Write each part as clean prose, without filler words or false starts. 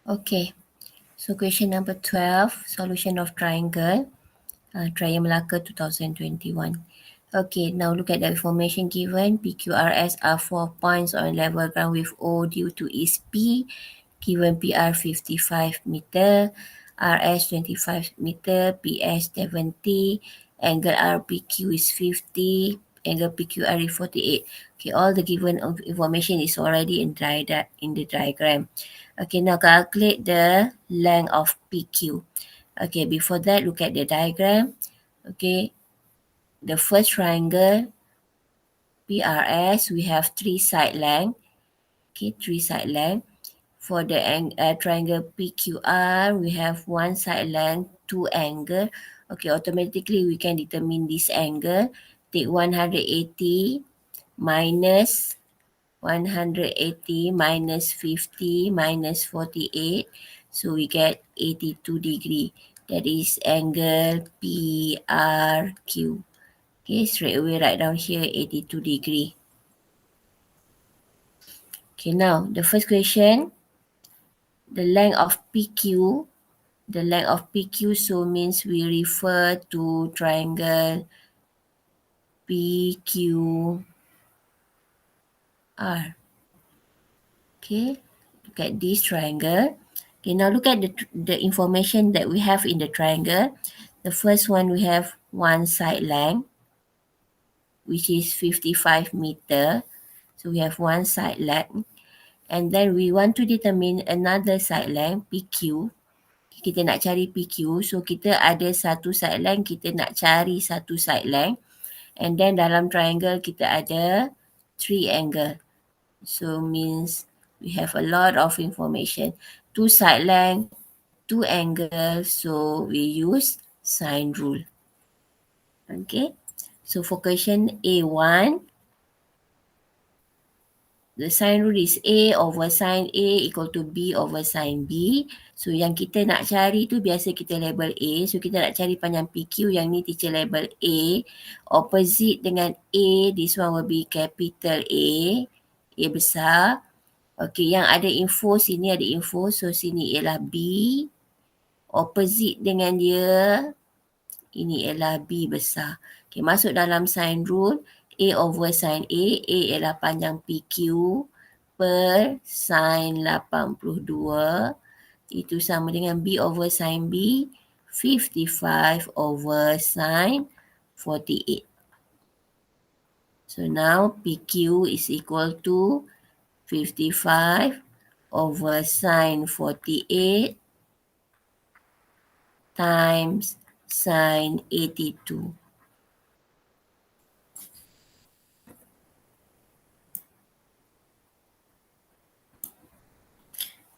Okay, so question number 12, solution of triangle, Triangle Malacca 2021. Okay, now look at the information given. PQRS are 4 points on level ground with O due to is P, given PR 55 meter, RS 25 meter, PS 70, angle RPQ is 50, angle PQR is 48. Okay, all the given information is already in the diagram. Okay, now calculate the length of PQ. Okay, before that, look at the diagram. Okay, the first triangle PRS, we have 3 side length. Okay, 3 side length. For the triangle PQR, we have 1 side length, 2 angle. Okay, automatically we can determine this angle. Take 180 minus 180 minus 50 minus 48. So we get 82 degree. That is angle PRQ. Okay, straight away write down here 82 degree. Okay, now the first question, the length of PQ. The length of PQ so means we refer to triangle PQR. Okay, look at this triangle. Okay, now look at the information that we have in the triangle. The first one, we have one side length, which is 55 meter. So we have one side length. And then we want to determine another side length, PQ. Kita nak cari PQ. So kita ada satu side length, kita nak cari satu side length. And then dalam triangle kita ada 3 angle. So means we have a lot of information. 2 side length, 2 angle. So we use sine rule. Okay. So for question A1, the sine rule is A over sine A equal to B over sine B. So yang kita nak cari tu biasa kita label A. So kita nak cari panjang PQ, yang ni teacher label A. Opposite dengan A, this one will be capital A besar. Okay, yang ada info, sini ada info. So sini ialah B. Opposite dengan dia, ini ialah B besar. Okay, masuk dalam sine rule. A over sine A ialah panjang PQ per sine 82. Itu sama dengan B over sine B, 55 over sine 48. So now PQ is equal to 55 over sine 48 times sine 82.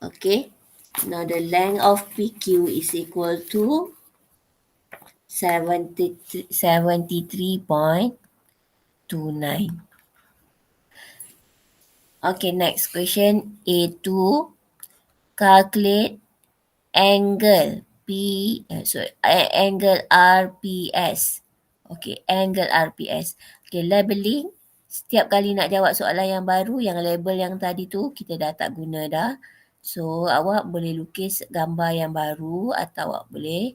Okay, now the length of PQ is equal to 73.29. Okay, next question, A2. Calculate angle angle RPS. Okay, angle RPS. Okay, labeling. Setiap kali nak jawab soalan yang baru, yang label yang tadi tu kita dah tak guna dah. So, awak boleh lukis gambar yang baru atau awak boleh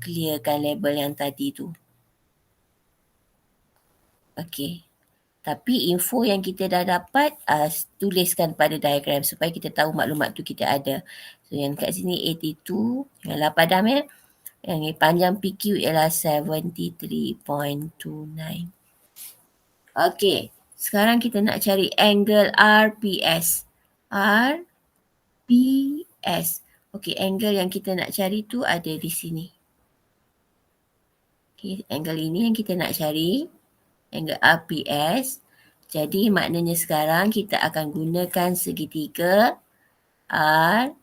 clearkan label yang tadi tu. Okay. Tapi info yang kita dah dapat, tuliskan pada diagram supaya kita tahu maklumat tu kita ada. So, yang kat sini 82, yang lah padam ya. Yang ni panjang PQ ialah 73.29. Okay, sekarang kita nak cari angle RPS. RPS. Okay, angle yang kita nak cari tu ada di sini. Okay, angle ini yang kita nak cari. Angle RPS. Jadi maknanya sekarang kita akan gunakan segitiga RPS.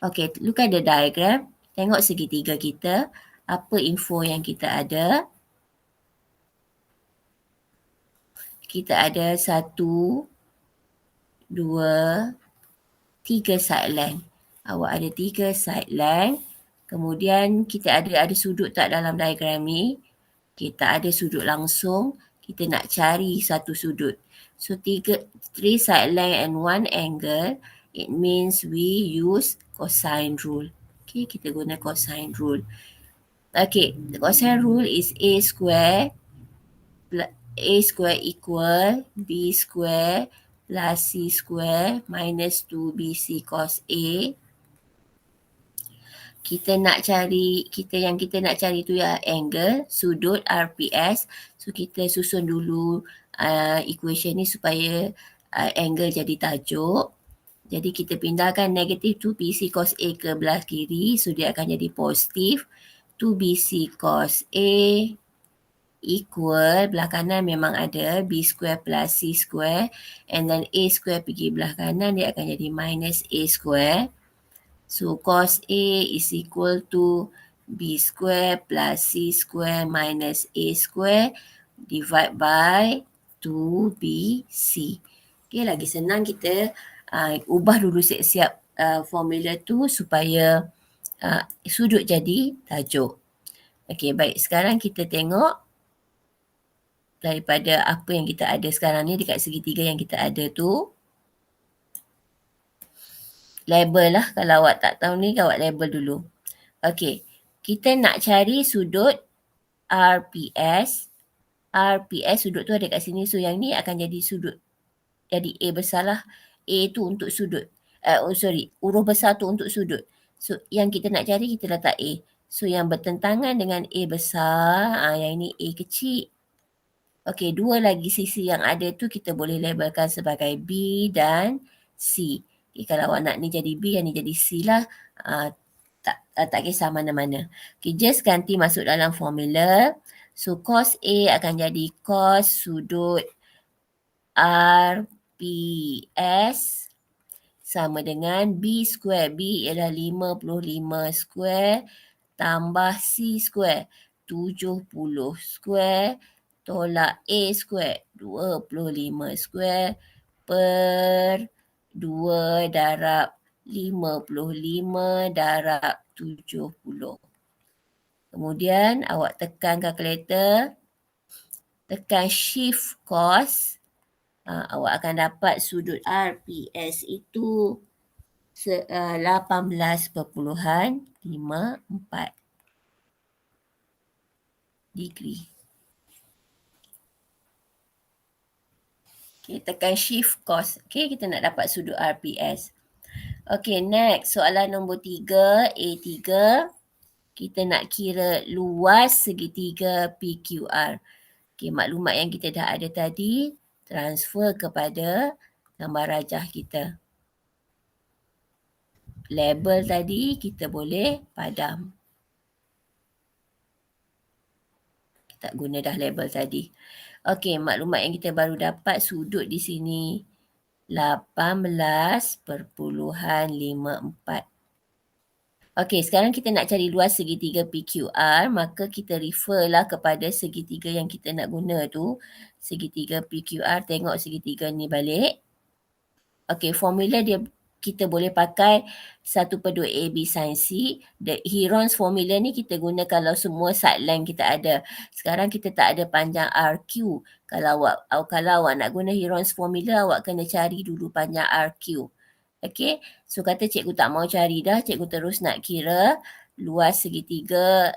Okay, look at the diagram. Tengok segitiga kita. Apa info yang kita ada? Kita ada 1, 2, 3 side length. Awak ada 3 side length. Kemudian kita ada sudut tak dalam diagram ni? Kita ada sudut langsung. kita nak cari satu sudut. So 3 side length and 1 angle, it means we use cosine rule. Okay, kita guna cosine rule. Okay, the cosine rule is A square equal B square plus C square minus 2BC cos A. Kita nak cari tu ya angle, sudut RPS. So kita susun dulu equation ni supaya angle jadi tajuk. Jadi kita pindahkan negatif 2BC cos A ke belah kiri. So dia akan jadi positif 2BC cos A equal, belah kanan memang ada B square plus C square, and then A square pergi belah kanan, dia akan jadi minus A square. So cos A is equal to B square plus C square minus A square divide by 2BC. Okay, lagi senang kita ubah dulu siap-siap formula tu supaya sudut jadi tajuk. Okay, baik. Sekarang kita tengok daripada apa yang kita ada sekarang ni dekat segitiga yang kita ada tu. Label lah. Kalau awak tak tahu ni, awak label dulu. Okay. Kita nak cari sudut RPS. RPS sudut tu ada kat sini. So yang ni akan jadi sudut. Jadi A besar lah. A tu untuk sudut. Huruf besar tu untuk sudut. So yang kita nak cari, kita letak A. So yang bertentangan dengan A besar, yang ini A kecil. Okey, dua lagi sisi yang ada tu kita boleh labelkan sebagai B dan C. Okay, kalau awak nak ni jadi B, yang ni jadi C lah. Tak kisah mana-mana. Okay, just ganti masuk dalam formula. So, cos A akan jadi cos sudut RPS sama dengan B square. B ialah 55 square tambah C square 70 square tolak A square 25 square per 2 darab 55 darab 70. Kemudian awak tekan kalkulator, tekan shift cos, awak akan dapat sudut RPS itu 18.54 degree. Okay, tekan shift cos. Okay, kita nak dapat sudut RPS. Okay, next. Soalan nombor 3, A3. Kita nak kira luas segitiga PQR. Okay, maklumat yang kita dah ada tadi, transfer kepada gambar rajah kita. Label tadi kita boleh padam. Kita guna dah label tadi. Okey, maklumat yang kita baru dapat sudut di sini 18.54. Okey, sekarang kita nak cari luas segitiga PQR, maka kita refer lah kepada segitiga yang kita nak guna tu. Segitiga PQR, tengok segitiga ni balik. Okey, formula dia kita boleh pakai 1/2 AB sin C. The Heron's formula ni kita guna kalau semua side length kita ada. Sekarang kita tak ada panjang RQ. Kalau awak nak guna Heron's formula, awak kena cari dulu panjang RQ. Okey, so kata cikgu tak mau cari dah, cikgu terus nak kira luas segitiga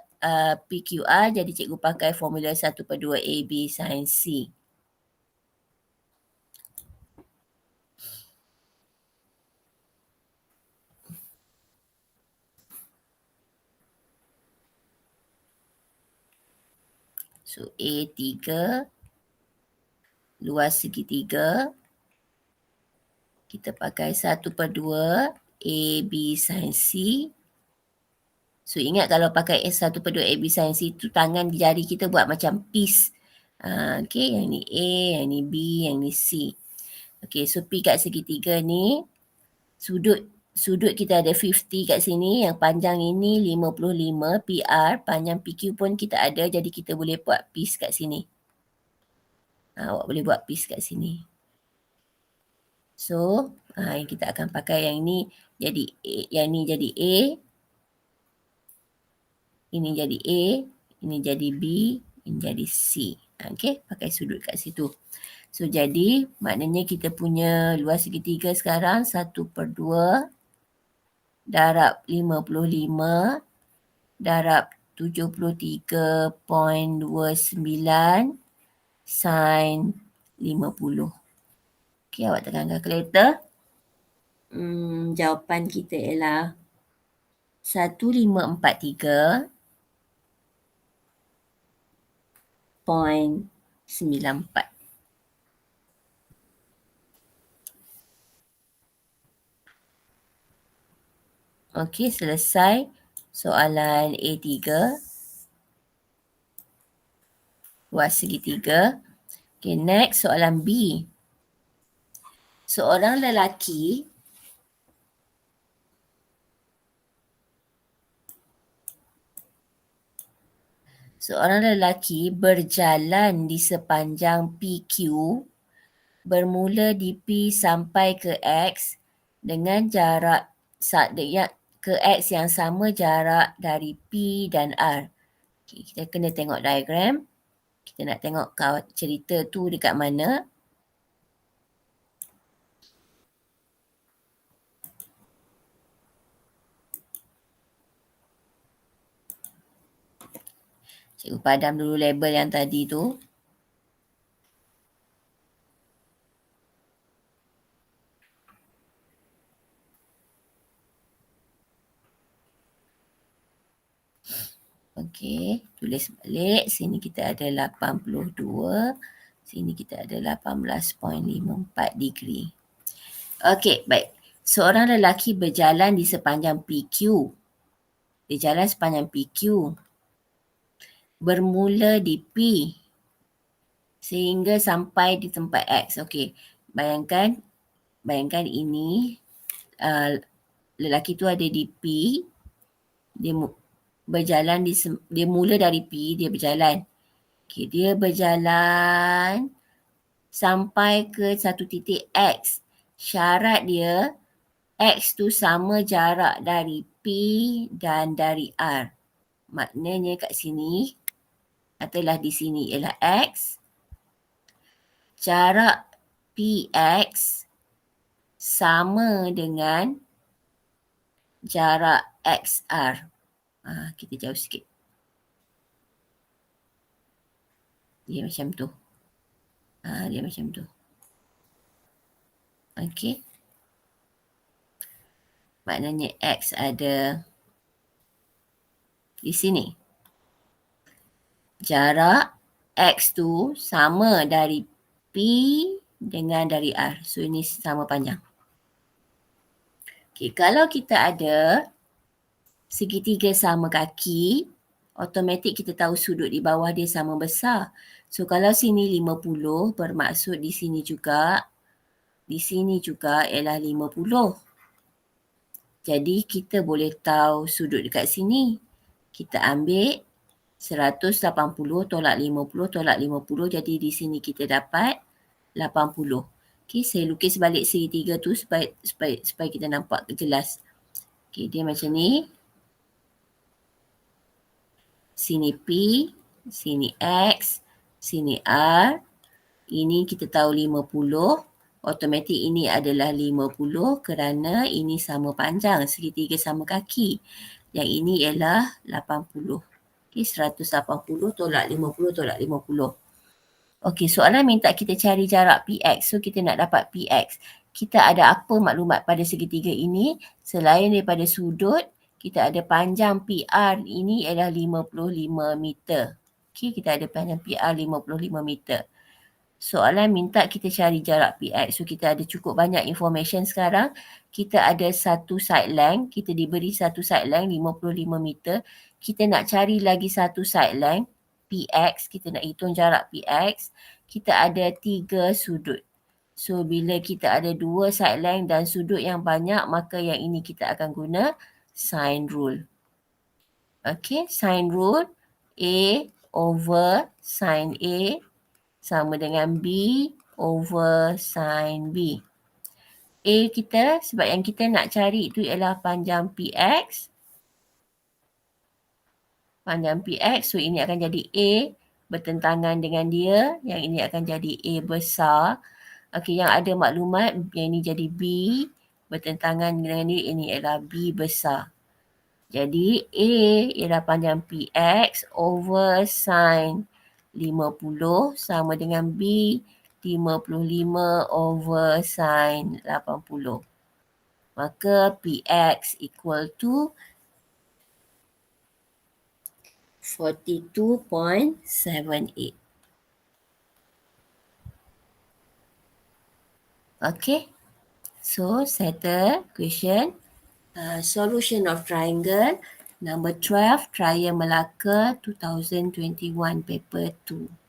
PQR, jadi cikgu pakai formula 1/2 AB sin C. So A3 luas segitiga kita pakai 1/2 AB sin C. So ingat kalau pakai 1/2 AB sin C tu tangan jari kita buat macam piece. Okay, yang ni A, yang ni B, yang ni C. Okay, so P kat segitiga ni sudut kita ada 50 kat sini, yang panjang ini 55 PR, panjang PQ pun kita ada, jadi kita boleh buat piece kat sini. Awak boleh buat piece kat sini. So, kita akan pakai yang ni jadi A, yang ni jadi A, ini jadi A, ini jadi B, ini jadi C. Okay, pakai sudut kat situ. So, jadi maknanya kita punya luas segitiga sekarang 1/2 darab 55 darab 73.29 sin 50. Okay, awak tekan kalkulator. Jawapan kita ialah 1543.94. Okey, selesai soalan A3. Luas segitiga. Okay, next soalan B. Seorang lelaki berjalan di sepanjang PQ bermula di P sampai ke X dengan jarak ke X yang sama jarak dari P dan R. Okay, kita kena tengok diagram. Kita nak tengok cerita tu dekat mana. Cikgu padam dulu label yang tadi tu. Okey, tulis balik. Sini kita ada 82. Sini kita ada 18.54 degree. Okey, baik. Seorang lelaki berjalan di sepanjang PQ. Dia jalan sepanjang PQ. Bermula di P. Sehingga sampai di tempat X. Okey, bayangkan ini lelaki tu ada di P. Dia berjalan dia mula dari P, dia berjalan. Okay, dia berjalan sampai ke satu titik X. Syarat dia, X tu sama jarak dari P dan dari R. Maknanya kat sini, katalah di sini ialah X. Jarak PX sama dengan jarak XR. Kita jauh sikit. Dia macam tu. Dia macam tu. Okey. Maknanya X ada di sini. Jarak X tu sama dari P dengan dari R. So, ini sama panjang. Okay, kalau kita ada segitiga sama kaki, automatik kita tahu sudut di bawah dia sama besar. So, kalau sini 50, bermaksud di sini juga ialah 50. Jadi, kita boleh tahu sudut dekat sini. Kita ambil 180 tolak 50 tolak 50. Jadi, di sini kita dapat 80. Okay, saya lukis balik segitiga tu supaya kita nampak jelas. Okay, dia macam ni. Sini P, sini X, sini R. Ini kita tahu 50. Automatik ini adalah 50 kerana ini sama panjang, segitiga sama kaki. Yang ini ialah 80. Okay, 180 tolak 50 tolak 50. Okey, soalan minta kita cari jarak PX. So, kita nak dapat PX. Kita ada apa maklumat pada segitiga ini? Selain daripada sudut, kita ada panjang PR ini ialah 55 meter. Okey, kita ada panjang PR 55 meter. Soalan minta kita cari jarak PX. So, kita ada cukup banyak information sekarang. Kita ada satu side length. Kita diberi satu side length 55 meter. Kita nak cari lagi satu side length PX. Kita nak hitung jarak PX. Kita ada 3 sudut. So, bila kita ada 2 side length dan sudut yang banyak, maka yang ini kita akan guna sine rule. Okay, sine rule A over sine A sama dengan B over sin B. A kita, sebab yang kita nak cari itu ialah panjang PX. Panjang PX, so ini akan jadi A bertentangan dengan dia, yang ini akan jadi A besar. Okey, yang ada maklumat yang ini jadi B, bertentangan dengan dia, ini adalah B besar. Jadi A ialah panjang PX over sin 50 sama dengan B 55 over sin 80. Maka PX equal to 42.78. Okay, so settle question. Solution of triangle number 12, Trial Malacca 2021 paper 2.